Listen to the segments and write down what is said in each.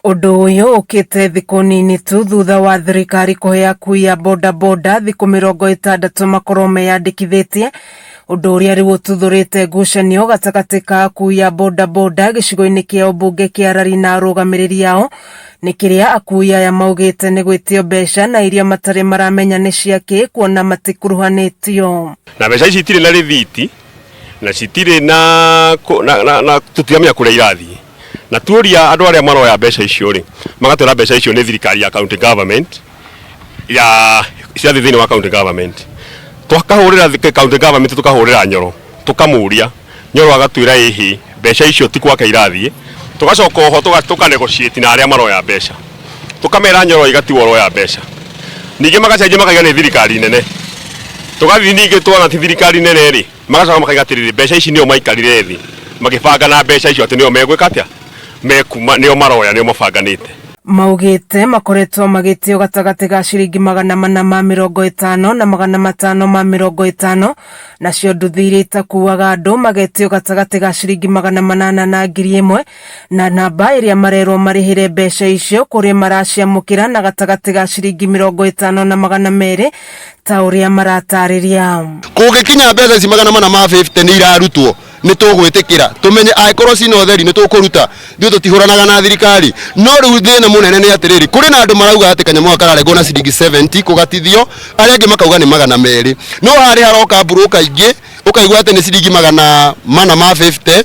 Undu uyu ukite thiku nini tu thutha wa thirikari kuhe akui ya bodaboda thiku 60 makorwo meyandikithitie, undu uria riu ututhurite ngucanio gatagati ka akui ya bodaboda gicigo-ini kia ubunge kia Arari na arugamiriri ao, ni kiria akui aya maugite ni gwitio mbeca na iria matari maramenya ni ciaki kuona matikuruhanitio. Na mbeca ici itire na rithiti na citire na tutiamenya kuria irathii. Na tuoria andu aria maroya mbeca icio ri magatwira mbeca icio ni thirikari ya county government ya cia thini wa county government. Twakahurira county government tukahurira Nyoro tukamuria Nyoro agatwira ihi mbeca icio ti kwake irathii, tugacoka ho tuka negotiate na aria maroya mbeca tukamera Nyoro igatiwo roya mbeca ningi magacenjia makaiga ni thirikari nene, tugathi ningi twana ti thirikari nene ri magacoka makaiga tiriri mbeca ici nio maikarire thi magibanga na mbeca icio ati nio megwika atia mekuma nio maroya nio mabanganite. Maugite makoretwo magitio gatagati ga ciringi 450 na 550 nacio nduthi iria itakuaga andu magetio gatagati ga ciringi 800 na 1000 na namba iria marerwo marihire mbeca icio kuria maraciamukira na gatagati ga ciringi 50 na 200 ta uria maratariria. Kugikinya mbeca ici 450 ni irarutwo ni tugwitikira tumenye aikorwo cina utheri ni tukuruta ndio tutihuranaga na thirikari. No riu thina munene ni atiriri kuri na andu marauga ati kanyamwa kararego na ciringi 70 kugatithio aria angi makauga ni 200 no hari haroka buruka ingi ukaigwa ati ni ciringi 450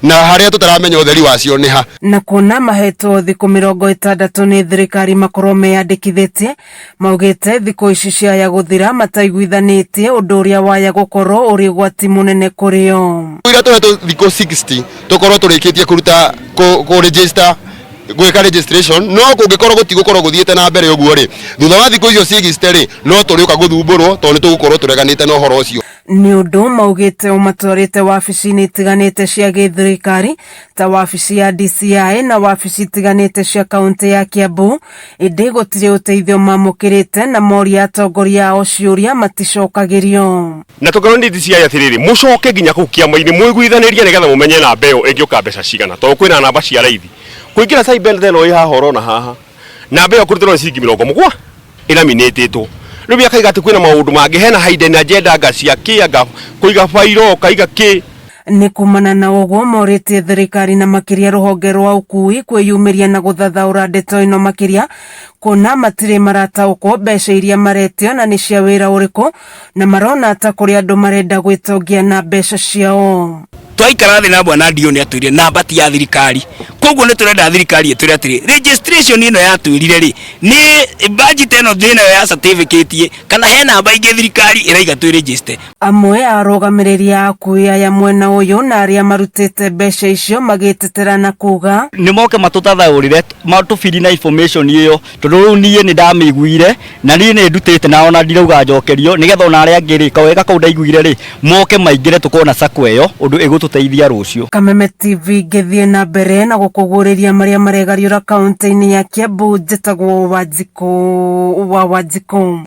na haria tutaramenya utheri wacio ni ha. Na kuna mahetwo thiku 60 ni thirikari makorwo meyandikithitie, maugite thiku ici ciaya guthira mataiguithanitie undu uria waya gukorwo uri gwati munene kurio. Ira tuhetwo thiku 60 tukorwo turikitie kuruta ku register gwika registration no kungikorwo gutigukorwo guthiete na mbere uguo ri thutha wa thiku icio 60 ri no turiuka guthumburwo to ni tugukorwo tureganite na uhoro ucio. Ni undu maugite umatwarite wabici-ini itiganite cia githirikari ta wabici ya DCI na wabici itiganite cia kaunti ya Kiambu, indi gutire uteithio mamukirite na moria atongoria ao ciuria maticokagirio. Na tukorwo ndi DCI atiriri mucoke nginya ku kiama-ini mwiguithanirie nigetha mumenye na mbeo ingiuka mbeca cigana to kwina namba cia raithi kuingira cyber theno ĩ haha oro na haha na mbeo kurutirwo ciringi 70 iraminititwo riu akaiga ati kwina maundu mangi hena hidden agenda ngacia kianga kuiga fairo kaiga ki. Ni kumana na uguo moritie thirikari na makiria ruhonge rwa ukui kwiyumiria na guthathaura ndeto ino makiria kuna matire marataukwo mbeca iria maretio na ni cia wira uriku na marona ta kuri andu marenda gwitongia na mbeca ciao. Twaikara thi na bwana Dione atwire namba ti ya thirikari koguo ni turenda thirikari etwire atiri registration ino yatwirire ri ni budget ino thina ya certificate kana he namba ingi thirikari iraiga twi register. Amwe arugamiriri akui aya mwena uyu na aria marutite mbeca icio magitetera na kuga ni moke matutathaurire matubiri na information iyo tondu nie ni ndamiguire na nie ni ndutite na ona ndirauga njokerio nigetha ona aria ngirika wega kau ndaiguire ri moke maingire tukona sako iyo undu igututeithia rucio. Kameme TV ngithie na mbere na gukuguriria maria maregariura kaunti-ini ya Kiambu, njitagwo Wanjiku.